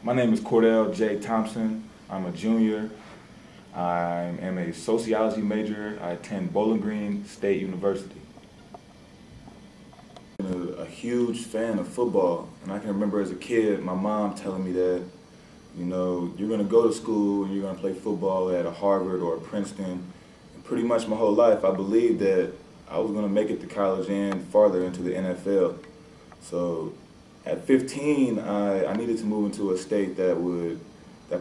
My name is Cordelle J. Thompson. I'm a junior. I am a sociology major. I attend Bowling Green State University. I'm a huge fan of football, and I can remember as a kid my mom telling me that, you know, you're going to go to school and you're going to play football at a Harvard or a Princeton. And pretty much my whole life I believed that I was going to make it to college and farther into the NFL. So at 15, I needed to move into a state that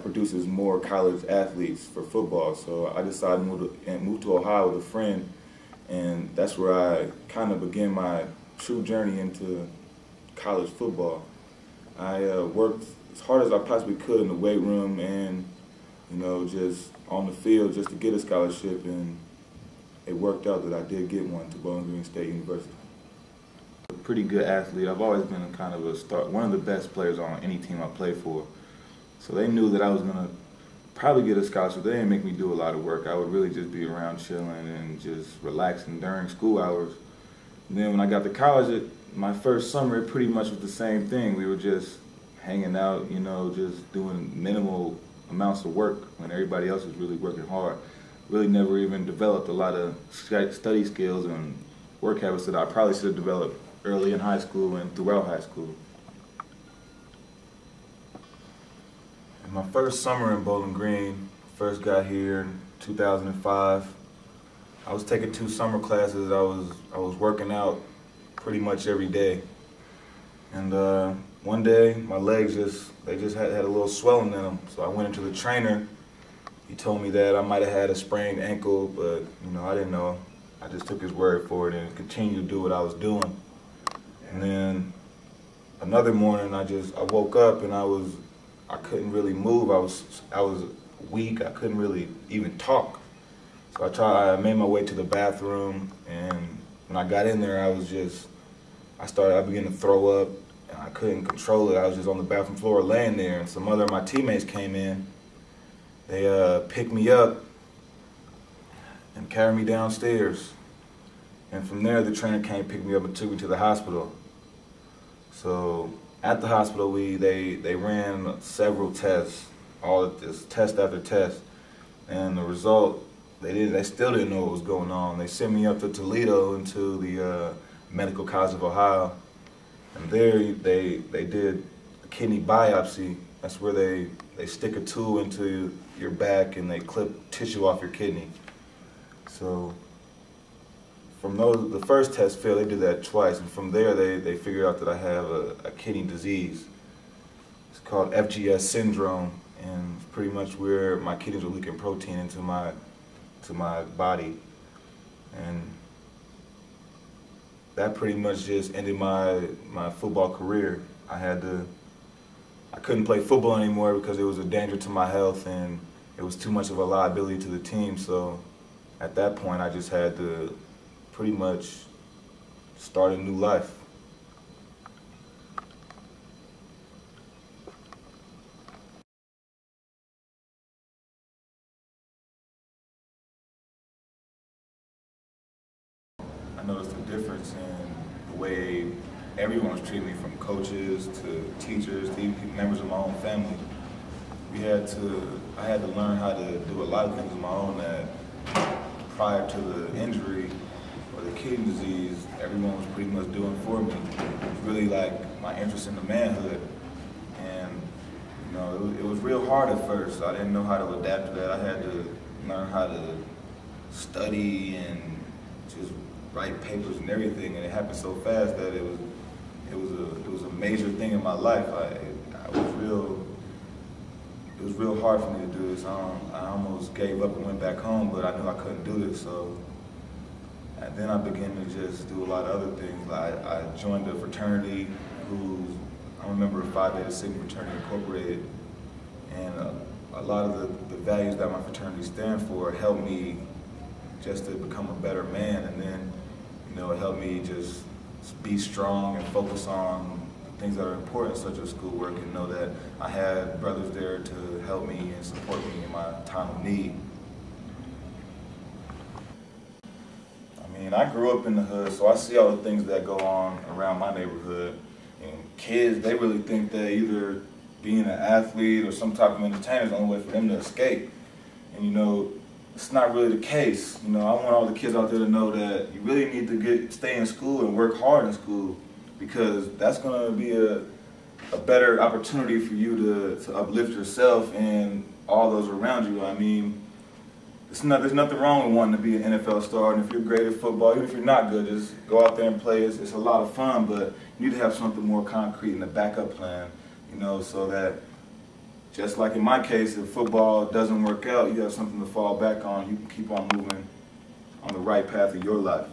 produces more college athletes for football. So I decided to move to Ohio with a friend, and that's where I kind of began my true journey into college football. I worked as hard as I possibly could in the weight room and, you know, just on the field just to get a scholarship, and it worked out that I did get one to Bowling Green State University. A pretty good athlete. I've always been kind of one of the best players on any team I played for. So they knew that I was going to probably get a scholarship. They didn't make me do a lot of work. I would really just be around chilling and just relaxing during school hours. And then when I got to college, my first summer, it pretty much was the same thing. We were just hanging out, you know, just doing minimal amounts of work when everybody else was really working hard. Really never even developed a lot of study skills and work habits that I probably should have developed early in high school and throughout high school. In my first summer in Bowling Green, first got here in 2005, I was taking 2 summer classes. I was working out pretty much every day. And one day my legs had a little swelling in them. So I went into the trainer. He told me that I might have had a sprained ankle, but you know, I didn't know. I just took his word for it and continued to do what I was doing. And then another morning I woke up and I couldn't really move. I was weak. I couldn't really even talk. So I made my way to the bathroom, and when I got in there, I began to throw up, and I couldn't control it. I was just on the bathroom floor laying there, and some other of my teammates came in. They picked me up and carried me downstairs. And from there, the trainer came, picked me up, and took me to the hospital. So at the hospital, they ran several tests, test after test, and the result, they still didn't know what was going on. They sent me up to Toledo into the Medical College of Ohio, and there they did a kidney biopsy. That's where they stick a tool into your back and they clip tissue off your kidney. So from the first test failed, they did that twice, and from there they figured out that I have a kidney disease. It's called FGS syndrome, and it's pretty much where my kidneys are leaking protein into my body, and that pretty much just ended my football career. I couldn't play football anymore because it was a danger to my health and it was too much of a liability to the team. So at that point, I just had to pretty much start a new life. I noticed a difference in the way everyone was treating me, from coaches to teachers to even members of my own family. I had to learn how to do a lot of things on my own that prior to the injury or the kidney disease, everyone was pretty much doing for me. It was really like my interest in the manhood. And you know, it was real hard at first. I didn't know how to adapt to that. I had to learn how to study and just write papers and everything, and it happened so fast that it was a major thing in my life. It was real hard for me to do this. I almost gave up and went back home, but I knew I couldn't do this. So and then I began to just do a lot of other things. I joined a fraternity I'm a member of Phi Beta Sigma Fraternity Incorporated, and a lot of the values that my fraternity stands for helped me just to become a better man. And then, you know, it helped me just be strong and focus on things that are important, such as schoolwork, and know that I had brothers there to help me and support me in my time of need. I mean, I grew up in the hood, so I see all the things that go on around my neighborhood. And kids, they really think that either being an athlete or some type of entertainer is the only way for them to escape. And you know, it's not really the case. You know, I want all the kids out there to know that you really need to stay in school and work hard in school, because that's going to be a better opportunity for you to uplift yourself and all those around you. I mean, there's nothing wrong with wanting to be an NFL star, and if you're great at football, even if you're not good, just go out there and play. It's a lot of fun, but you need to have something more concrete and a backup plan, you know, so that just like in my case, if football doesn't work out, you have something to fall back on. You can keep on moving on the right path of your life.